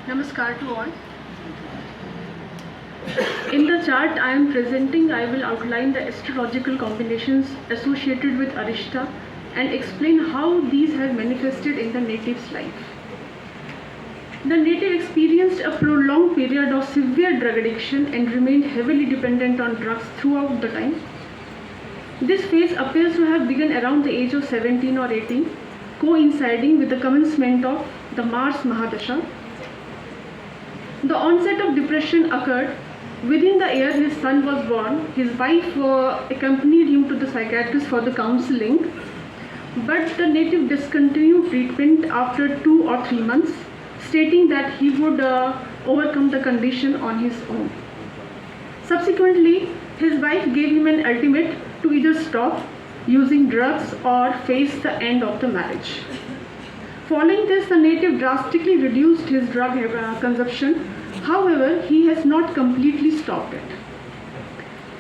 Namaskar to all. In the chart I am presenting, I will outline the astrological combinations associated with Arishta and explain how these have manifested in the native's life. The native experienced a prolonged period of severe drug addiction and remained heavily dependent on drugs throughout the time. This phase appears to have begun around the age of 17 or 18, coinciding with the commencement of the Mars Mahadasha. The onset of depression occurred within the year his son was born. His wife accompanied him to the psychiatrist for the counseling, but the native discontinued treatment after 2 or 3 months, stating that he would overcome the condition on his own. Subsequently, his wife gave him an ultimatum to either stop using drugs or face the end of the marriage. Following this, the native drastically reduced his drug consumption. However, he has not completely stopped it.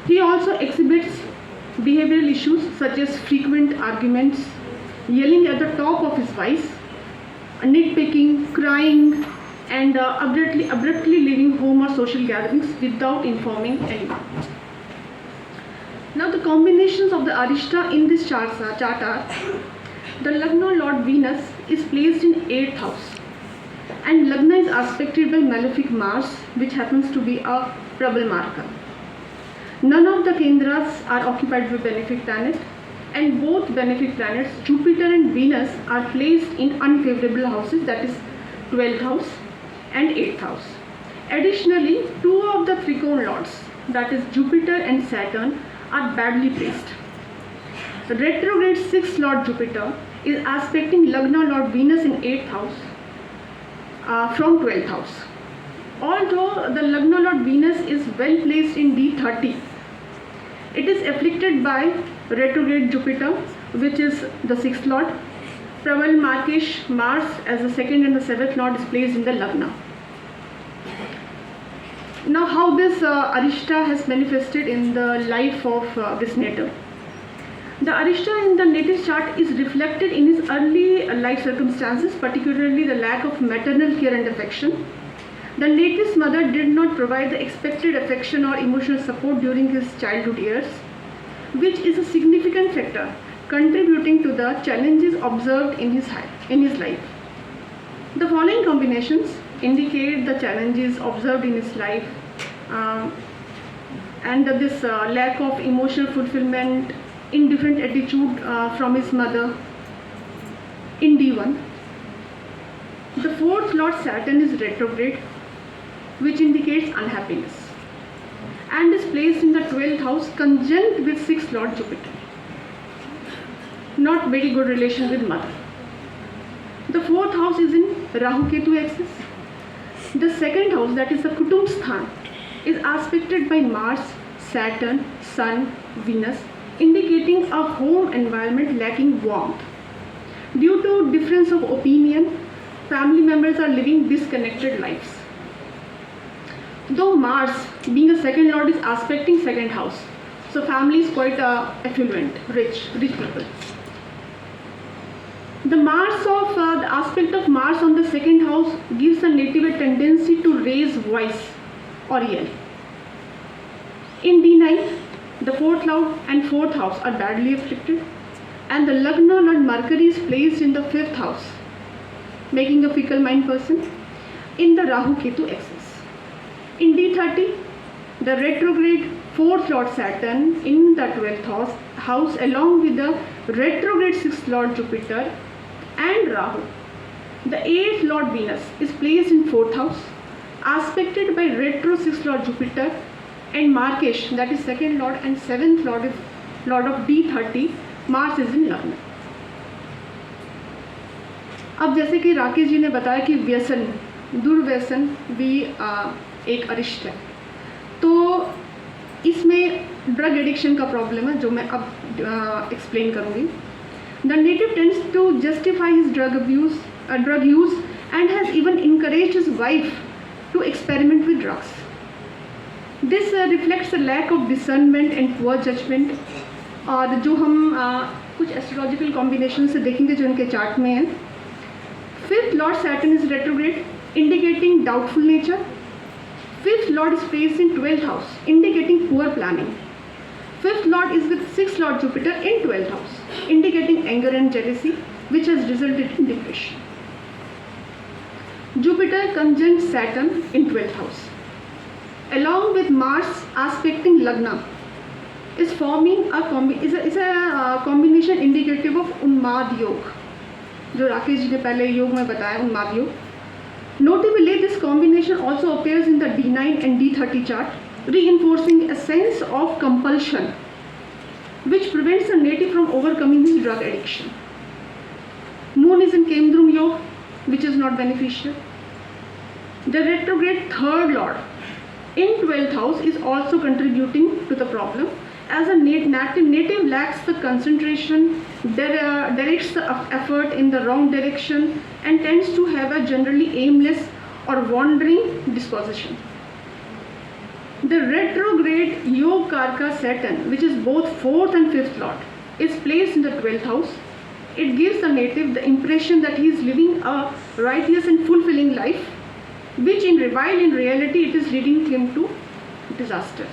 He also exhibits behavioral issues such as frequent arguments, yelling at the top of his voice, nitpicking, crying, and abruptly leaving home or social gatherings without informing anyone. Now, the combinations of the Arishta in this chart are: the Lagna Lord Venus is placed in 8th house, and Lagna is aspected by malefic Mars, which happens to be a Prabal Marka. None of the Kendras are occupied by benefic planet, and both benefic planets, Jupiter and Venus, are placed in unfavorable houses, that is 12th house and 8th house. Additionally, two of the Trikona lords, that is Jupiter and Saturn, are badly placed. The retrograde 6th Lord Jupiter is aspecting Lagna Lord Venus in 8th house from 12th house. Although the Lagna Lord Venus is well placed in D30, it is afflicted by retrograde Jupiter, which is the 6th Lord. Prabal Markesh Mars as the 2nd and the 7th Lord is placed in the Lagna. Now, how this Arishta has manifested in the life of this native. The Arishta in the native chart is reflected in his early life circumstances, particularly the lack of maternal care and affection. The native's mother did not provide the expected affection or emotional support during his childhood years, which is a significant factor contributing to the challenges observed in his life. The following combinations indicate the challenges observed in his life and this lack of emotional fulfillment, indifferent attitude from his mother in D1. The 4th Lord Saturn is retrograde, which indicates unhappiness, and is placed in the 12th house conjunct with 6th Lord Jupiter. Not very good relation with mother. The 4th house is in Rahu Ketu axis. The 2nd house, that is the Kutum Sthan, is aspected by Mars, Saturn, Sun, Venus, indicating a home environment lacking warmth. Due to difference of opinion, family members are living disconnected lives. Though Mars, being a 2nd Lord, is aspecting 2nd house, so family is quite affluent, rich people. The aspect of Mars on the 2nd house gives the native a tendency to raise voice or yell. In D9, the 4th Lord and 4th house are badly afflicted, and the Lagna Lord Mercury is placed in the 5th house, making a fickle mind person in the Rahu Ketu axis. In D30, the retrograde 4th Lord Saturn in the 12th house along with the retrograde 6th Lord Jupiter and Rahu. The 8th Lord Venus is placed in 4th house, aspected by retro 6th Lord Jupiter and Markesh, that is 2nd Lord and 7th Lord of D30, Mars is in Lagna. अब जैसे कि राकेश जी ने बताया कि व्यसन, दुर्व्यसन भी एक अरिष्ट है, तो इसमें ड्रग एडिक्शन का प्रॉब्लम है जो मैं अब एक्सप्लेन करूँगी. The native tends to justify his drug use and has even encouraged his wife to experiment with drugs. This reflects a lack of discernment and poor judgment, और जो हम कुछ एस्ट्रोलॉजिकल कॉम्बिनेशन से देखेंगे जो इनके चार्ट में है. 5th Lord Saturn is retrograde, indicating doubtful nature. Fifth lord is placed in 12th house, indicating poor planning. Fifth lord is with 6th lord Jupiter in 12th house, indicating anger and jealousy, which has resulted in depression. Jupiter conjunct Saturn in 12th house, along with Mars aspecting Lagna, is forming a combination indicative of Unmad योग, जो राकेश जी ने पहले योग में बताया उन्माद योग. Notably, this combination also appears in the D9 and D30 chart, reinforcing a sense of compulsion, which prevents the native from overcoming his drug addiction. Moon is in Kemdrum Yoga, which is not beneficial. The retrograde third lord in 12th house is also contributing to the problem, as a native lacks the concentration, directs the effort in the wrong direction, and tends to have a generally aimless or wandering disposition. The retrograde Yoga Karka Saturn, which is both 4th and 5th lord, is placed in the 12th house. It gives the native the impression that he is living a righteous and fulfilling life, which while in reality it is leading him to disaster.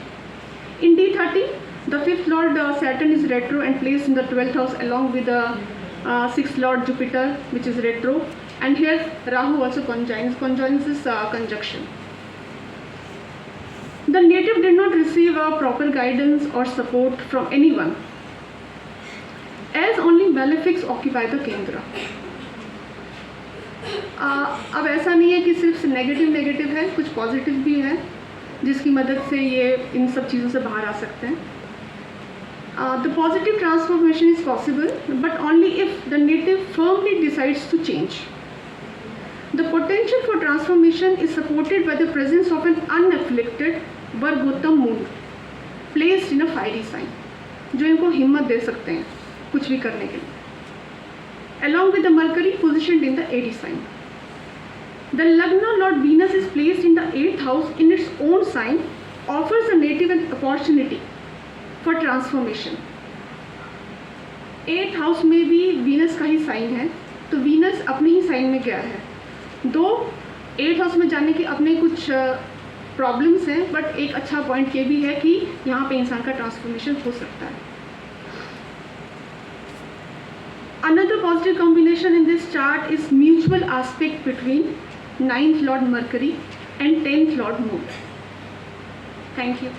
In D30, the 5th lord Saturn is retro and placed in the 12th house along with the 6th lord Jupiter, which is retro, and here Rahu also conjoins this conjunction. The native did not receive a proper guidance or support from anyone, as only malefics occupy the Kendra. अब ऐसा नहीं है कि सिर्फ negative है, कुछ positive भी है जिसकी मदद से ये इन सब चीज़ों से बाहर आ सकते हैं. The positive transformation is possible, but only if the native firmly decides to change. The potential for transformation is supported by the presence of an unafflicted Vargottam moon placed in a fiery sign, जो इनको हिम्मत दे सकते हैं कुछ भी करने के लिए, along with the Mercury positioned in the AD sign. The Lagna Lord Venus is placed in the 8th house in its own sign, offers a native an opportunity for transformation. 8th house में भी Venus का ही sign है, तो Venus अपने ही sign में गया है. दो 8th हाउस में जाने के अपने कुछ प्रॉब्लम्स हैं, बट एक अच्छा पॉइंट ये भी है कि यहाँ पे इंसान का ट्रांसफॉर्मेशन हो सकता है. Another positive combination in this chart is mutual aspect between 9th Lord Mercury and 10th Lord Moon. Thank you.